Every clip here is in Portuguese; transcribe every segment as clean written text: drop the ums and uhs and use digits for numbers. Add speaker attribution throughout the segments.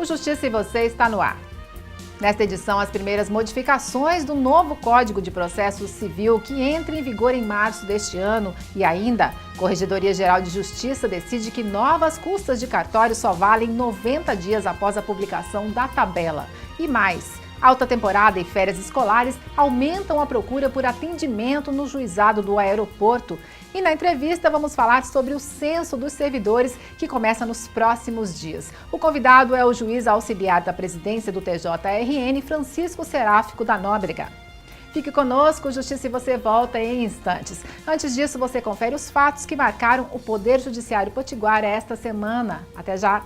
Speaker 1: Justiça e Você está no ar. Nesta edição, as primeiras modificações do novo Código de Processo Civil, que entra em vigor em março deste ano, e ainda, Corregedoria Geral de Justiça decide que novas custas de cartório só valem 90 dias após a publicação da tabela. E mais, alta temporada e férias escolares aumentam a procura por atendimento no juizado do aeroporto. E na entrevista vamos falar sobre o censo dos servidores, que começa nos próximos dias. O convidado é o juiz auxiliar da presidência do TJRN, Francisco Seráfico da Nóbrega. Fique conosco, Justiça e Você volta em instantes. Antes disso, você confere os fatos que marcaram o Poder Judiciário Potiguara esta semana. Até já!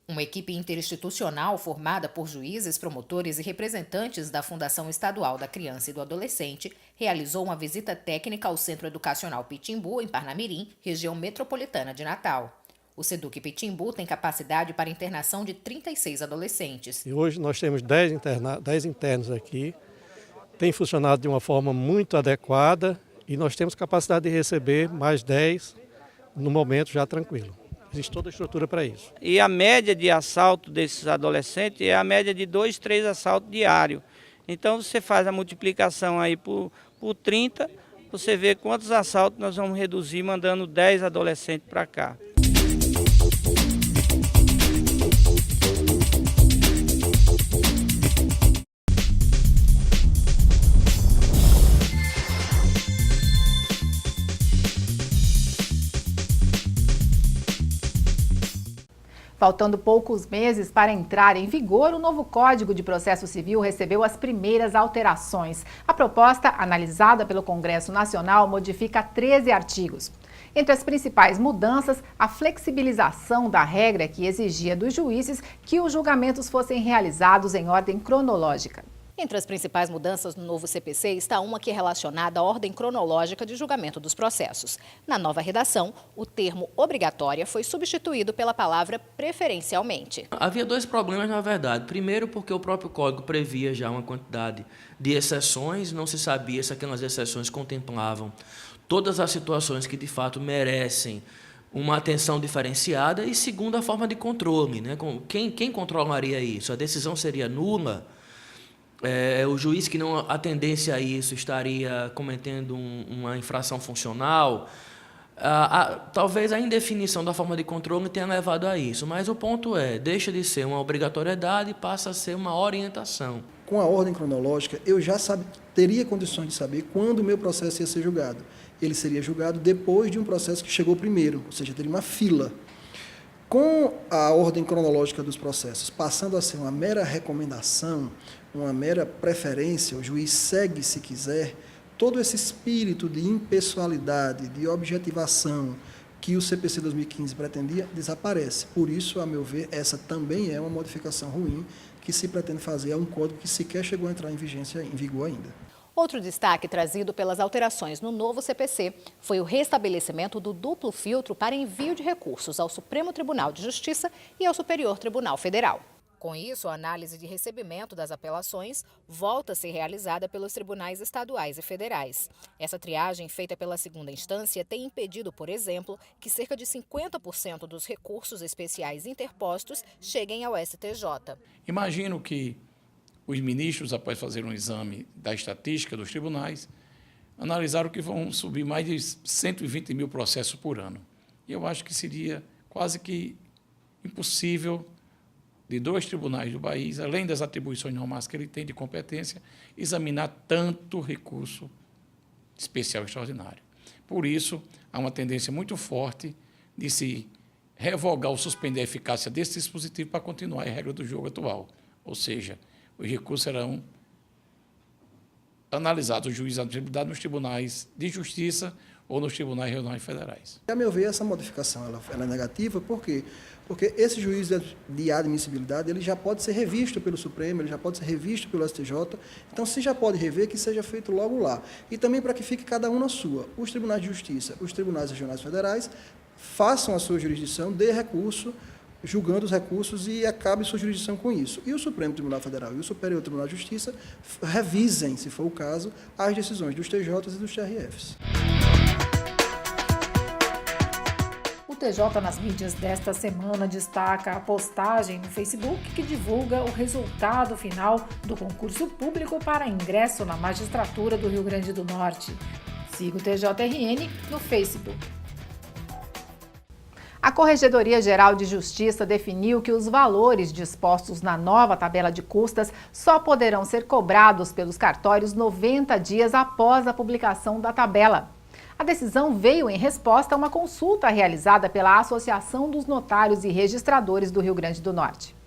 Speaker 2: Uma equipe interinstitucional formada por juízes, promotores e representantes da Fundação Estadual da Criança e do Adolescente realizou uma visita técnica ao Centro Educacional Pitimbu, em Parnamirim, região metropolitana de Natal. O SEDUC Pitimbu tem capacidade para internação de 36 adolescentes.
Speaker 3: E hoje nós temos 10 internos aqui, tem funcionado de uma forma muito adequada e nós temos capacidade de receber mais 10 no momento já tranquilo. Existe toda a estrutura para isso.
Speaker 4: E a média de assalto desses adolescentes é a média de 2, 3 assaltos diários. Então você faz a multiplicação aí por 30, você vê quantos assaltos nós vamos reduzir mandando 10 adolescentes para cá.
Speaker 1: Faltando poucos meses para entrar em vigor, o novo Código de Processo Civil recebeu as primeiras alterações. A proposta, analisada pelo Congresso Nacional, modifica 13 artigos. Entre as principais mudanças, a flexibilização da regra que exigia dos juízes que os julgamentos fossem realizados em ordem cronológica.
Speaker 2: Entre as principais mudanças no novo CPC está uma que é relacionada à ordem cronológica de julgamento dos processos. Na nova redação, o termo obrigatória foi substituído pela palavra preferencialmente.
Speaker 5: Havia dois problemas, na verdade. Primeiro, porque o próprio Código previa já uma quantidade de exceções, não se sabia se aquelas exceções contemplavam todas as situações que, de fato, merecem uma atenção diferenciada. E segundo, a forma de controle, né? Quem controlaria isso? A decisão seria nula? O juiz que não atendesse a isso estaria cometendo uma infração funcional. Talvez a indefinição da forma de controle tenha levado a isso, mas o ponto deixa de ser uma obrigatoriedade e passa a ser uma orientação.
Speaker 6: Com a ordem cronológica, eu já teria condições de saber quando o meu processo ia ser julgado. Ele seria julgado depois de um processo que chegou primeiro, ou seja, teria uma fila. Com a ordem cronológica dos processos passando a ser uma mera recomendação, uma mera preferência, o juiz segue se quiser, todo esse espírito de impessoalidade, de objetivação que o CPC 2015 pretendia, desaparece. Por isso, a meu ver, essa também é uma modificação ruim que se pretende fazer a um código que sequer chegou a entrar em vigor ainda.
Speaker 2: Outro destaque trazido pelas alterações no novo CPC foi o restabelecimento do duplo filtro para envio de recursos ao Supremo Tribunal de Justiça e ao Superior Tribunal Federal. Com isso, a análise de recebimento das apelações volta a ser realizada pelos tribunais estaduais e federais. Essa triagem, feita pela segunda instância, tem impedido, por exemplo, que cerca de 50% dos recursos especiais interpostos cheguem ao STJ.
Speaker 7: Imagino que os ministros, após fazer um exame da estatística dos tribunais, analisaram que vão subir mais de 120 mil processos por ano. E eu acho que seria quase que impossível de 2 tribunais do país, além das atribuições normais que ele tem de competência, examinar tanto recurso especial extraordinário. Por isso, há uma tendência muito forte de se revogar ou suspender a eficácia desse dispositivo para continuar a regra do jogo atual. Ou seja, os recursos serão analisados, o juiz da admissibilidade, nos tribunais de justiça ou nos tribunais regionais federais.
Speaker 6: A meu ver, essa modificação ela é negativa, por quê? Porque esse juiz de admissibilidade ele já pode ser revisto pelo Supremo, ele já pode ser revisto pelo STJ, então se já pode rever, que seja feito logo lá. E também para que fique cada um na sua. Os tribunais de justiça, os tribunais regionais federais, façam a sua jurisdição, dê recurso julgando os recursos e acabe sua jurisdição com isso. E o Supremo Tribunal Federal e o Superior Tribunal de Justiça revisem, se for o caso, as decisões dos TJs e dos TRFs.
Speaker 1: O TJ nas mídias desta semana destaca a postagem no Facebook que divulga o resultado final do concurso público para ingresso na magistratura do Rio Grande do Norte. Siga o TJRN no Facebook. A Corregedoria Geral de Justiça definiu que os valores dispostos na nova tabela de custas só poderão ser cobrados pelos cartórios 90 dias após a publicação da tabela. A decisão veio em resposta a uma consulta realizada pela Associação dos Notários e Registradores do Rio Grande do Norte.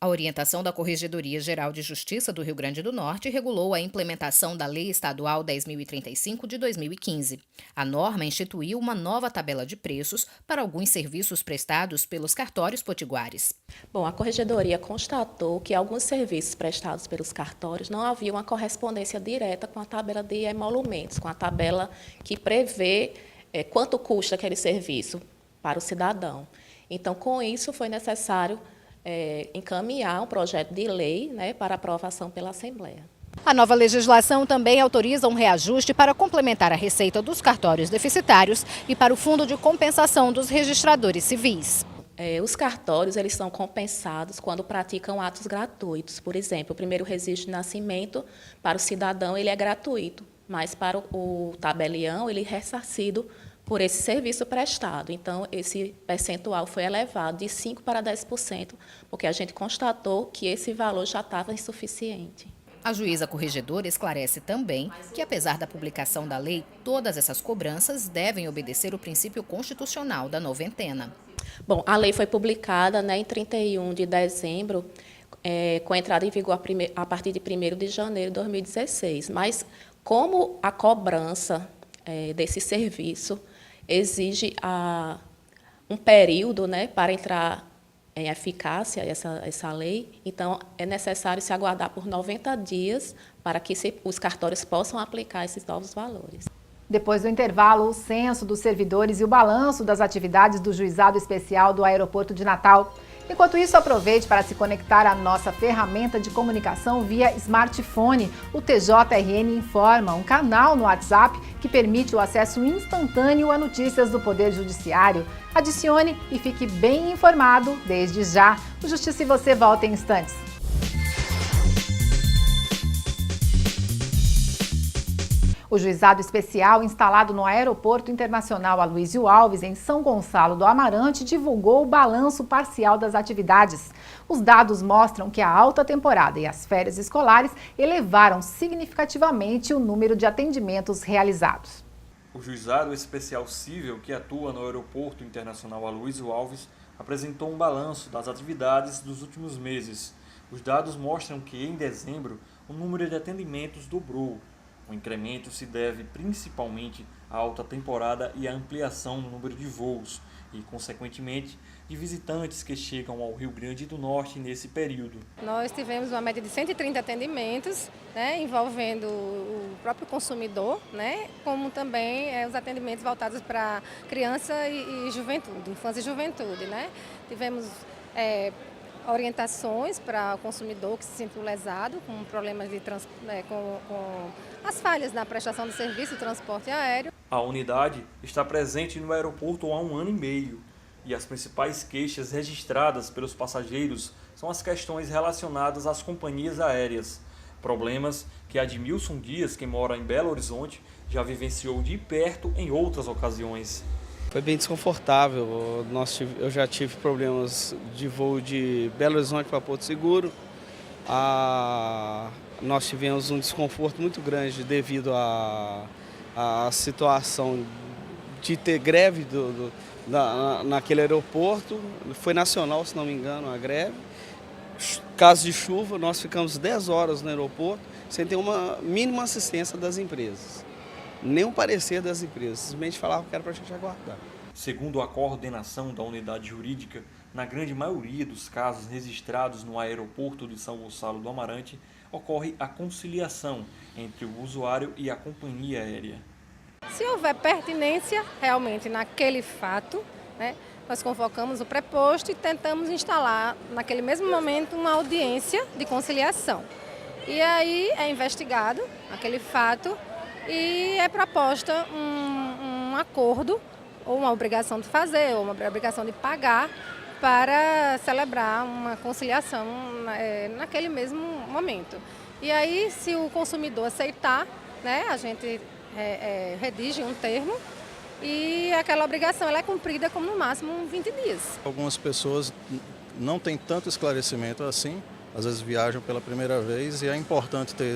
Speaker 2: A orientação da Corregedoria Geral de Justiça do Rio Grande do Norte regulou a implementação da Lei Estadual 10.035 de 2015. A norma instituiu uma nova tabela de preços para alguns serviços prestados pelos cartórios potiguares.
Speaker 8: Bom, a Corregedoria constatou que alguns serviços prestados pelos cartórios não havia uma correspondência direta com a tabela de emolumentos, com a tabela que prevê quanto custa aquele serviço para o cidadão. Então, com isso, foi necessário encaminhar um projeto de lei, para aprovação pela Assembleia.
Speaker 2: A nova legislação também autoriza um reajuste para complementar a receita dos cartórios deficitários e para o Fundo de Compensação dos Registradores Civis.
Speaker 8: Os cartórios eles são compensados quando praticam atos gratuitos. Por exemplo, o primeiro registro de nascimento para o cidadão ele é gratuito, mas para o tabelião ele é ressarcido por esse serviço prestado. Então, esse percentual foi elevado de 5% para 10%, porque a gente constatou que esse valor já estava insuficiente.
Speaker 2: A juíza corregedora esclarece também que, apesar da publicação da lei, todas essas cobranças devem obedecer o princípio constitucional da noventena.
Speaker 8: Bom, a lei foi publicada em 31 de dezembro, com entrada em vigor a partir de 1º de janeiro de 2016. Mas, como a cobrança desse serviço exige um período para entrar em eficácia essa lei, então é necessário se aguardar por 90 dias para que os cartórios possam aplicar esses novos valores.
Speaker 1: Depois do intervalo, o censo dos servidores e o balanço das atividades do Juizado Especial do Aeroporto de Natal. Enquanto isso, aproveite para se conectar à nossa ferramenta de comunicação via smartphone. O TJRN Informa, um canal no WhatsApp que permite o acesso instantâneo a notícias do Poder Judiciário. Adicione e fique bem informado desde já. O Justiça e Você volta em instantes. O Juizado Especial, instalado no Aeroporto Internacional Aloysio Alves, em São Gonçalo do Amarante, divulgou o balanço parcial das atividades. Os dados mostram que a alta temporada e as férias escolares elevaram significativamente o número de atendimentos realizados.
Speaker 9: O Juizado Especial Cível, que atua no Aeroporto Internacional Aloysio Alves, apresentou um balanço das atividades dos últimos meses. Os dados mostram que, em dezembro, o número de atendimentos dobrou. O incremento se deve principalmente à alta temporada e à ampliação no número de voos e, consequentemente, de visitantes que chegam ao Rio Grande do Norte nesse período.
Speaker 10: Nós tivemos uma média de 130 atendimentos, envolvendo o próprio consumidor, como também os atendimentos voltados para criança e juventude, infância e juventude. Tivemos orientações para o consumidor que se sentiu lesado com problemas de com as falhas na prestação do serviço de transporte aéreo.
Speaker 9: A unidade está presente no aeroporto há 1 ano e meio e as principais queixas registradas pelos passageiros são as questões relacionadas às companhias aéreas. Problemas que Admilson Dias, que mora em Belo Horizonte, já vivenciou de perto em outras ocasiões.
Speaker 11: Foi bem desconfortável. Eu já tive problemas de voo de Belo Horizonte para Porto Seguro. Nós tivemos um desconforto muito grande devido à situação de ter greve naquele aeroporto. Foi nacional, se não me engano, a greve. Caso de chuva, nós ficamos 10 horas no aeroporto sem ter uma mínima assistência das empresas. Nem parecer das empresas, simplesmente falavam que era para a gente aguardar.
Speaker 9: Segundo a coordenação da unidade jurídica, na grande maioria dos casos registrados no aeroporto de São Gonçalo do Amarante, ocorre a conciliação entre o usuário e a companhia aérea.
Speaker 10: Se houver pertinência realmente naquele fato, né? Nós convocamos o preposto e tentamos instalar, naquele mesmo momento, uma audiência de conciliação. E aí é investigado aquele fato e é proposta um acordo, ou uma obrigação de fazer, ou uma obrigação de pagar, para celebrar uma conciliação naquele mesmo momento. E aí, se o consumidor aceitar, né, a gente redige um termo e aquela obrigação ela é cumprida como no máximo 20 dias.
Speaker 12: Algumas pessoas não têm tanto esclarecimento assim, às vezes viajam pela primeira vez e é importante ter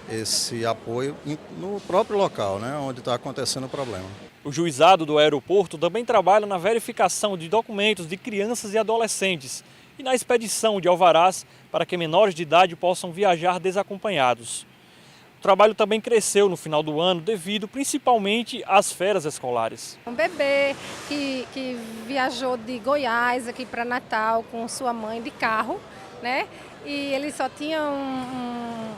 Speaker 12: esse apoio no próprio local, né, onde está acontecendo o problema.
Speaker 9: O juizado do aeroporto também trabalha na verificação de documentos de crianças e adolescentes e na expedição de alvarás para que menores de idade possam viajar desacompanhados. O trabalho também cresceu no final do ano devido principalmente às férias escolares.
Speaker 10: Um bebê que viajou de Goiás aqui para Natal com sua mãe de carro, né? E ele só tinha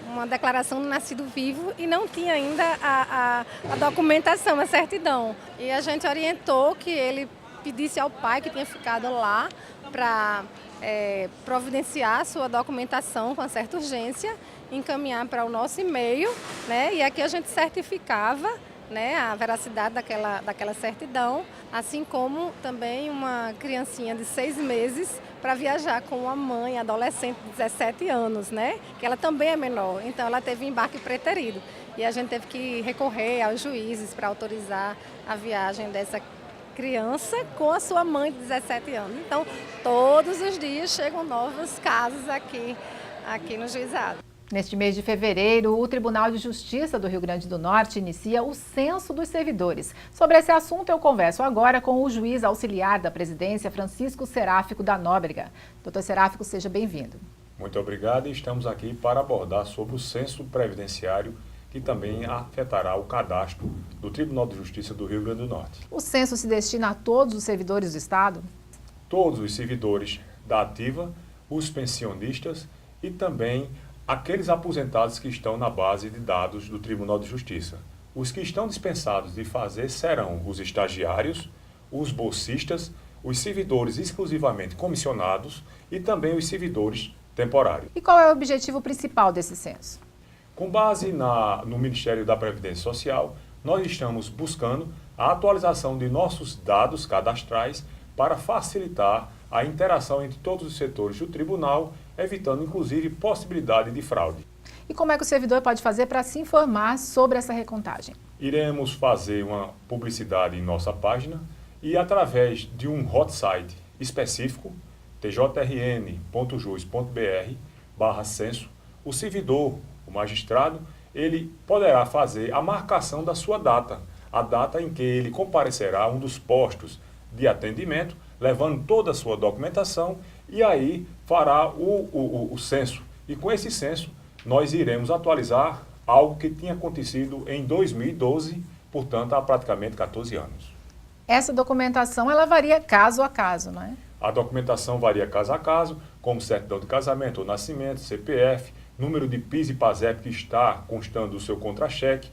Speaker 10: uma declaração de nascido vivo e não tinha ainda a documentação, a certidão. E a gente orientou que ele pedisse ao pai que tinha ficado lá para providenciar a sua documentação com certa urgência, encaminhar para o nosso e-mail, né? E aqui a gente certificava, né, a veracidade daquela certidão, assim como também uma criancinha de 6 meses para viajar com uma mãe adolescente de 17 anos, né, que ela também é menor, então ela teve embarque preterido e a gente teve que recorrer aos juízes para autorizar a viagem dessa criança com a sua mãe de 17 anos. Então, todos os dias chegam novos casos aqui no juizado.
Speaker 1: Neste mês de fevereiro, o Tribunal de Justiça do Rio Grande do Norte inicia o Censo dos Servidores. Sobre esse assunto, eu converso agora com o juiz auxiliar da presidência, Francisco Seráfico da Nóbrega. Doutor Seráfico, seja bem-vindo.
Speaker 13: Muito obrigado e estamos aqui para abordar sobre o censo previdenciário que também afetará o cadastro do Tribunal de Justiça do Rio Grande do Norte.
Speaker 1: O censo se destina a todos os servidores do Estado?
Speaker 13: Todos os servidores da ativa, os pensionistas e também aqueles aposentados que estão na base de dados do Tribunal de Justiça. Os que estão dispensados de fazer serão os estagiários, os bolsistas, os servidores exclusivamente comissionados e também os servidores temporários.
Speaker 1: E qual é o objetivo principal desse censo?
Speaker 13: Com base no Ministério da Previdência Social, nós estamos buscando a atualização de nossos dados cadastrais para facilitar a interação entre todos os setores do tribunal, evitando inclusive possibilidade de fraude.
Speaker 1: E como é que o servidor pode fazer para se informar sobre essa recontagem?
Speaker 13: Iremos fazer uma publicidade em nossa página e através de um hot site específico, tjrn.jus.br/censo, o servidor, o magistrado, ele poderá fazer a marcação da sua data, a data em que ele comparecerá a um dos postos de atendimento, levando toda a sua documentação e aí fará o censo. E com esse censo nós iremos atualizar algo que tinha acontecido em 2012, portanto há praticamente 14 anos.
Speaker 1: Essa documentação ela varia caso a caso, não é?
Speaker 13: A documentação varia caso a caso, como certidão de casamento ou nascimento, CPF, número de PIS e PASEP que está constando do seu contra-cheque,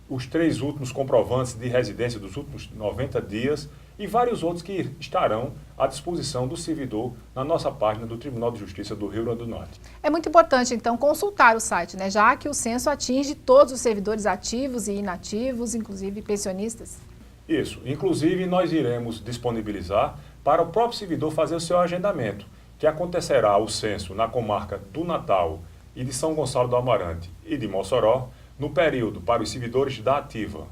Speaker 13: os 3 últimos comprovantes de residência dos últimos 90 dias e vários outros que estarão à disposição do servidor na nossa página do Tribunal de Justiça do Rio Grande do Norte.
Speaker 1: É muito importante, então, consultar o site, né? Já que o censo atinge todos os servidores ativos e inativos, inclusive pensionistas.
Speaker 13: Isso. Inclusive, nós iremos disponibilizar para o próprio servidor fazer o seu agendamento, que acontecerá o censo na comarca do Natal e de São Gonçalo do Amarante e de Mossoró, no período para os servidores da ativa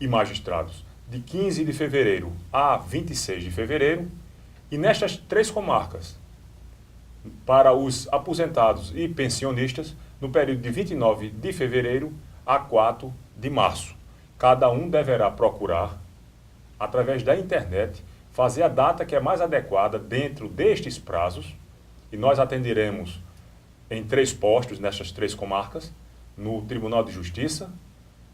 Speaker 13: e magistrados, de 15 de fevereiro a 26 de fevereiro, e nestas 3 comarcas, para os aposentados e pensionistas, no período de 29 de fevereiro a 4 de março. Cada um deverá procurar, através da internet, fazer a data que é mais adequada dentro destes prazos, e nós atenderemos em 3 postos nessas 3 comarcas, no Tribunal de Justiça,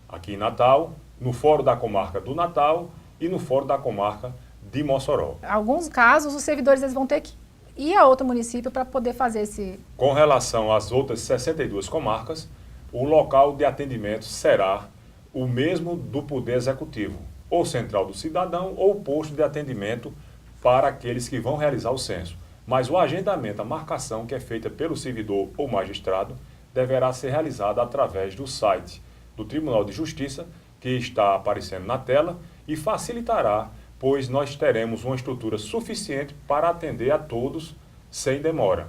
Speaker 13: aqui em Natal, no Fórum da Comarca do Natal e no Fórum da Comarca de Mossoró.
Speaker 1: Em alguns casos, os servidores eles vão ter que ir a outro município para poder fazer esse...
Speaker 13: Com relação às outras 62 comarcas, o local de atendimento será o mesmo do Poder Executivo, ou central do cidadão ou posto de atendimento para aqueles que vão realizar o censo. Mas o agendamento, a marcação que é feita pelo servidor ou magistrado, deverá ser realizada através do site do Tribunal de Justiça, que está aparecendo na tela, e facilitará, pois nós teremos uma estrutura suficiente para atender a todos sem demora.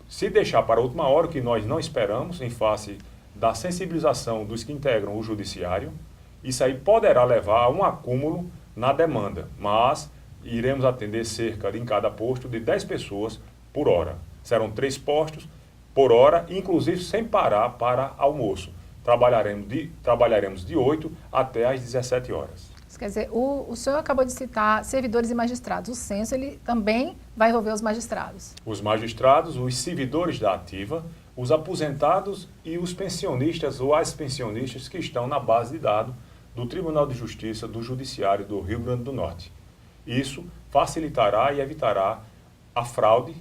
Speaker 13: Se deixar para a última hora, o que nós não esperamos, em face da sensibilização dos que integram o judiciário, isso aí poderá levar a um acúmulo na demanda, mas iremos atender cerca de, em cada posto, de 10 pessoas por hora. Serão 3 postos por hora, inclusive sem parar para almoço. Trabalharemos de 8 até às 17 horas.
Speaker 1: Isso quer dizer, o senhor acabou de citar servidores e magistrados. O censo ele também vai envolver os magistrados.
Speaker 13: Os magistrados, os servidores da ativa, os aposentados e os pensionistas ou as pensionistas que estão na base de dados do Tribunal de Justiça do Judiciário do Rio Grande do Norte. Isso facilitará e evitará a fraude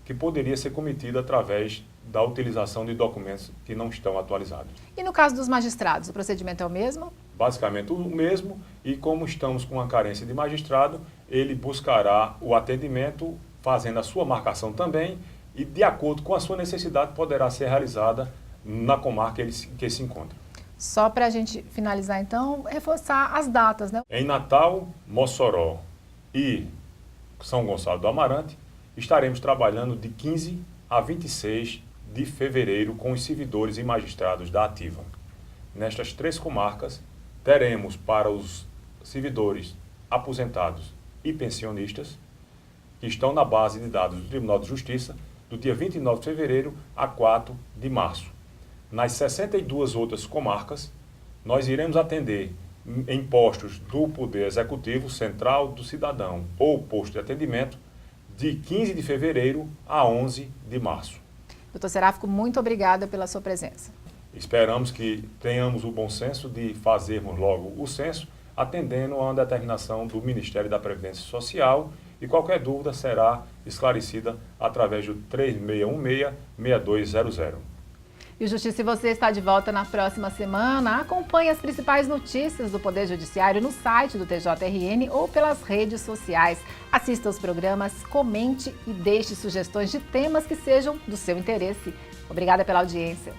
Speaker 13: que poderia ser cometida através da utilização de documentos que não estão atualizados.
Speaker 1: E no caso dos magistrados, o procedimento é o mesmo?
Speaker 13: Basicamente o mesmo, e como estamos com uma carência de magistrado, ele buscará o atendimento, fazendo a sua marcação também, e de acordo com a sua necessidade poderá ser realizada na comarca que se encontra.
Speaker 1: Só para a gente finalizar então, reforçar as datas, né?
Speaker 13: Em Natal, Mossoró e São Gonçalo do Amarante, estaremos trabalhando de 15 a 26 de fevereiro com os servidores e magistrados da ativa. Nestas 3 comarcas, teremos para os servidores aposentados e pensionistas, que estão na base de dados do Tribunal de Justiça, do dia 29 de fevereiro a 4 de março. Nas 62 outras comarcas, nós iremos atender em postos do Poder Executivo, Central do Cidadão ou posto de atendimento, de 15 de fevereiro a 11 de março.
Speaker 1: Doutor Seráfico, muito obrigada pela sua presença.
Speaker 13: Esperamos que tenhamos o bom senso de fazermos logo o censo, atendendo a uma determinação do Ministério da Previdência Social, e qualquer dúvida será esclarecida através do 3616-6200.
Speaker 1: E o Justiça e Você está de volta na próxima semana. Acompanhe as principais notícias do Poder Judiciário no site do TJRN ou pelas redes sociais. Assista aos programas, comente e deixe sugestões de temas que sejam do seu interesse. Obrigada pela audiência.